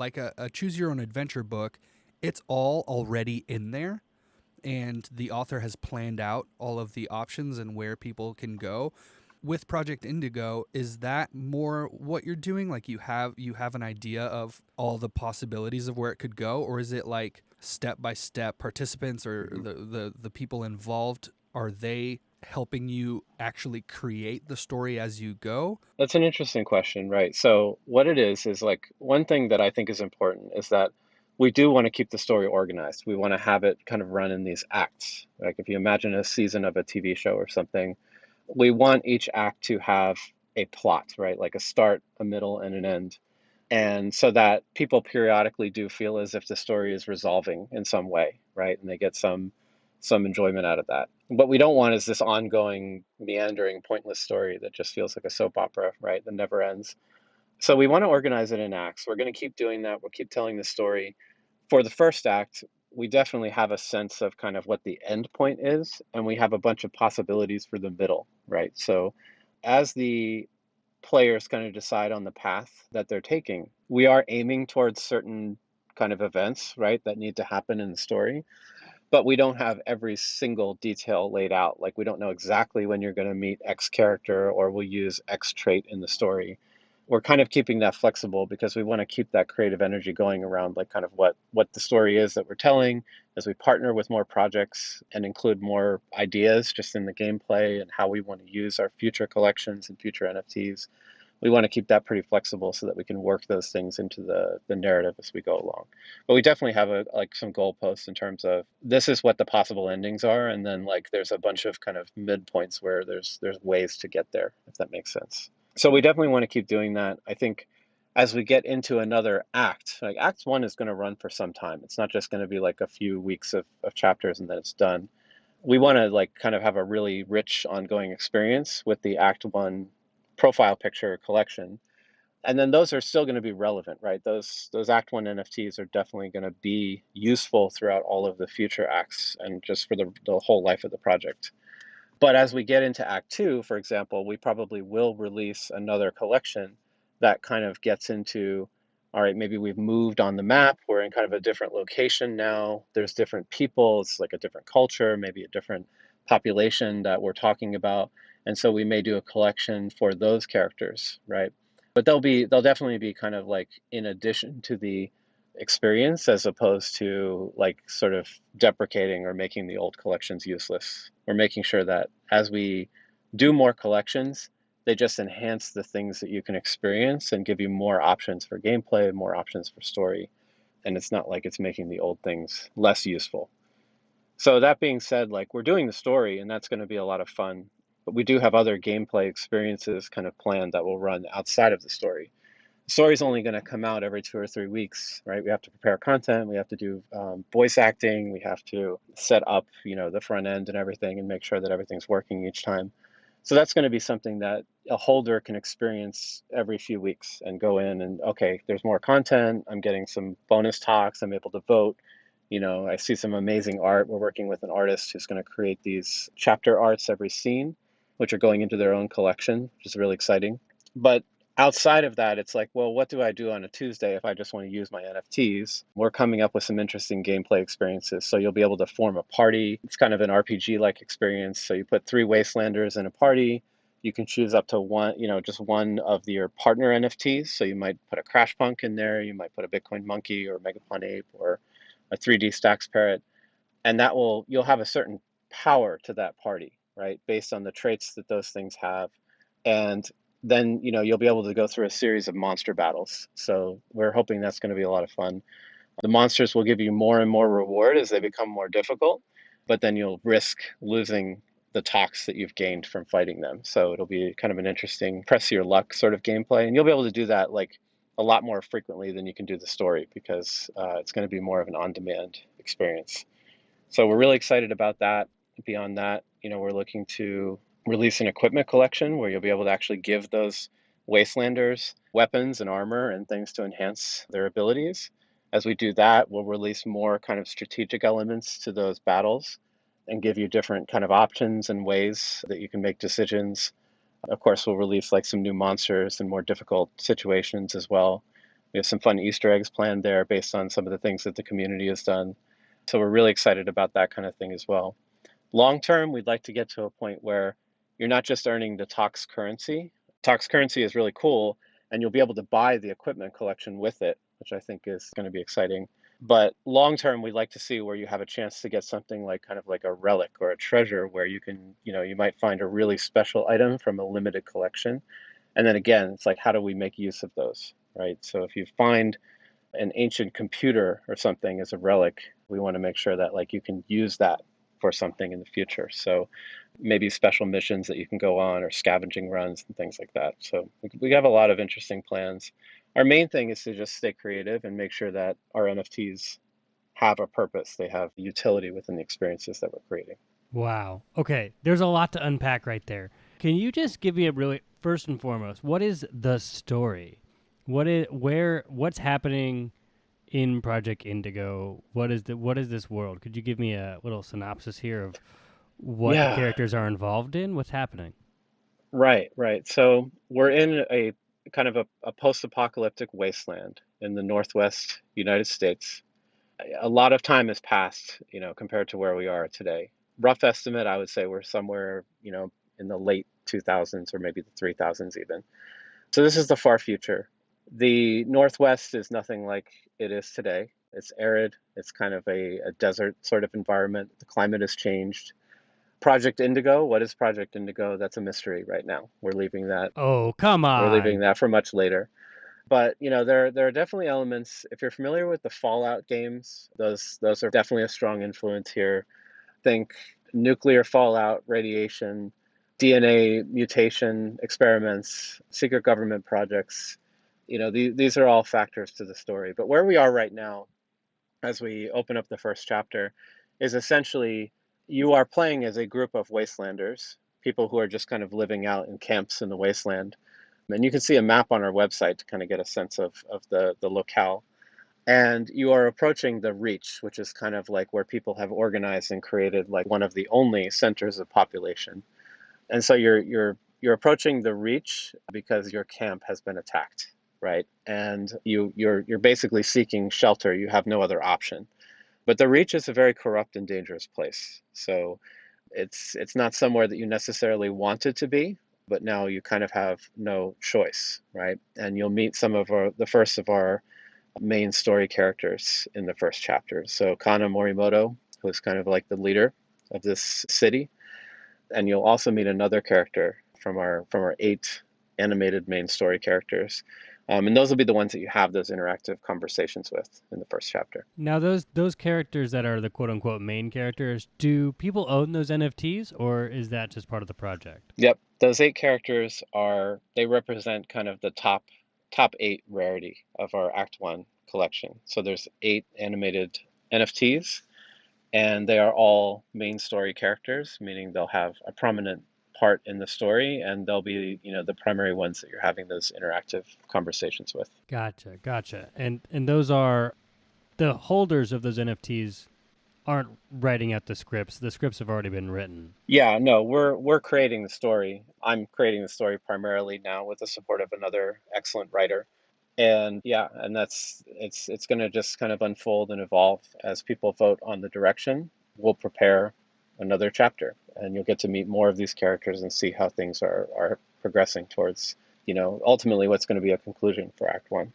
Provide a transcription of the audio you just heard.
like a choose your own adventure book, it's all already in there, and the author has planned out all of the options and where people can go. With Project Indigo, is that more what you're doing? Like you have an idea of all the possibilities of where it could go, or is it like step by step participants or Mhm. the people involved, are they helping you actually create the story as you go? That's an interesting question, right? So what it is like one thing that I think is important is that we do want to keep the story organized. We want to have it kind of run in these acts. Like if you imagine a season of a TV show or something, we want each act to have a plot, right? Like a start, a middle, and an end. And so that people periodically do feel as if the story is resolving in some way, right? And they get some enjoyment out of that. What we don't want is this ongoing, meandering, pointless story that just feels like a soap opera, right? That never ends. So we want to organize it in acts. We're going to keep doing that. We'll keep telling the story. For the first act, we definitely have a sense of kind of what the end point is, and we have a bunch of possibilities for the middle, right? So as the players kind of decide on the path that they're taking, we are aiming towards certain kind of events, right, that need to happen in the story, but we don't have every single detail laid out. Like we don't know exactly when you're going to meet X character or we'll use X trait in the story. We're kind of keeping that flexible because we want to keep that creative energy going around like kind of what the story is that we're telling as we partner with more projects and include more ideas just in the gameplay and how we want to use our future collections and future NFTs. We want to keep that pretty flexible so that we can work those things into the narrative as we go along. But we definitely have a like some goalposts in terms of this is what the possible endings are, and then like there's a bunch of kind of midpoints where there's ways to get there, if that makes sense. So we definitely want to keep doing that. I think as we get into another act, like Act One is going to run for some time. It's not just going to be like a few weeks of chapters and then it's done. We want to like kind of have a really rich ongoing experience with the Act One profile picture collection, and then those are still going to be relevant, right? Those Act One NFTs are definitely going to be useful throughout all of the future acts and just for the whole life of the project. But as we get into Act Two, for example, we probably will release another collection that kind of gets into, all right, maybe we've moved on the map. We're in kind of a different location now. There's different people. It's like a different culture, maybe a different population that we're talking about. And so we may do a collection for those characters, right? But they'll definitely be kind of like in addition to the experience as opposed to like sort of deprecating or making the old collections useless. We're making sure that as we do more collections, they just enhance the things that you can experience and give you more options for gameplay, more options for story. And it's not like it's making the old things less useful. So that being said, like we're doing the story and that's going to be a lot of fun, but we do have other gameplay experiences kind of planned that will run outside of the story. The story's only going to come out every 2 or 3 weeks, right? We have to prepare content, we have to do voice acting, we have to set up, the front end and everything, and make sure that everything's working each time. So that's going to be something that a holder can experience every few weeks and go in and okay, there's more content. I'm getting some bonus talks. I'm able to vote. I see some amazing art. We're working with an artist who's going to create these chapter arts every scene, which are going into their own collection, which is really exciting. But outside of that, it's like, well, what do I do on a Tuesday if I just want to use my NFTs? We're coming up with some interesting gameplay experiences. So you'll be able to form a party. It's kind of an RPG-like experience. So you put three Wastelanders in a party. You can choose up to one, just one of your partner NFTs. So you might put a Crash Punk in there. You might put a Bitcoin Monkey or Megapon Ape or a 3D Stacks Parrot. And you'll have a certain power to that party, right? Based on the traits that those things have. And then, you'll be able to go through a series of monster battles. So we're hoping that's going to be a lot of fun. The monsters will give you more and more reward as they become more difficult, but then you'll risk losing the tox that you've gained from fighting them. So it'll be kind of an interesting press your luck sort of gameplay. And you'll be able to do that like a lot more frequently than you can do the story because it's going to be more of an on-demand experience. So we're really excited about that. Beyond that, we're looking to release an equipment collection where you'll be able to actually give those Wastelanders weapons and armor and things to enhance their abilities. As we do that, we'll release more kind of strategic elements to those battles and give you different kind of options and ways that you can make decisions. Of course, we'll release like some new monsters and more difficult situations as well. We have some fun Easter eggs planned there based on some of the things that the community has done. So we're really excited about that kind of thing as well. Long term, we'd like to get to a point where you're not just earning the Tox currency. Tox currency is really cool, and you'll be able to buy the equipment collection with it, which I think is going to be exciting. But long term, we'd like to see where you have a chance to get something like kind of like a relic or a treasure where you can, you might find a really special item from a limited collection. And then again, it's like, how do we make use of those, right? So if you find an ancient computer or something as a relic, we want to make sure that like you can use that for something in the future. So maybe special missions that you can go on or scavenging runs and things like that. So we have a lot of interesting plans. Our main thing is to just stay creative and make sure that our NFTs have a purpose. They have utility within the experiences that we're creating. Wow. Okay, there's a lot to unpack right there. Can you just give me a really first and foremost, what is the story? What's happening in Project Indigo? What is this world? Could you give me a little synopsis here of what the Yeah, characters are involved in? What's happening? right, right. So we're in a kind of a post-apocalyptic wasteland in the Northwest United States. A lot of time has passed, compared to where we are today. Rough estimate, I would say we're somewhere, in the late 2000s or maybe the 3000s even. So this is the far future. The Northwest is nothing like it is today. It's arid. It's kind of a desert sort of environment. The climate has changed. Project Indigo, what is Project Indigo? That's a mystery right now. We're leaving that. Oh, come We're leaving on. that for much later. But there are definitely elements. If you're familiar with the Fallout games, those are definitely a strong influence here. Think nuclear fallout, radiation, DNA mutation experiments, secret government projects. These are all factors to the story. But where we are right now, as we open up the first chapter, is essentially you are playing as a group of wastelanders, people who are just kind of living out in camps in the wasteland. And you can see a map on our website to kind of get a sense of the locale. And you are approaching the Reach, which is kind of like where people have organized and created like one of the only centers of population. And so you're approaching the Reach because your camp has been attacked, right? And you're basically seeking shelter. You have no other option. But the Reach is a very corrupt and dangerous place. So it's not somewhere that you necessarily wanted to be, but now you kind of have no choice, right? And you'll meet some of the first of our main story characters in the first chapter. So Kana Morimoto, who's kind of like the leader of this city, and you'll also meet another character from our 8 animated main story characters. And those will be the ones that you have those interactive conversations with in the first chapter. Now those characters that are the quote unquote main characters, do people own those NFTs or is that just part of the project? Yep, those 8 characters they represent kind of the top 8 rarity of our Act 1 collection. So there's 8 animated NFTs, and they are all main story characters, meaning they'll have a prominent part in the story, and they'll be, the primary ones that you're having those interactive conversations with. Gotcha, gotcha. And those are the holders of those NFTs aren't writing out the scripts. The scripts have already been written. Yeah, no, we're creating the story. I'm creating the story primarily now with the support of another excellent writer. And yeah, and it's going to just kind of unfold and evolve as people vote on the direction. We'll prepare another chapter, and you'll get to meet more of these characters and see how things are progressing towards, ultimately what's going to be a conclusion for Act 1.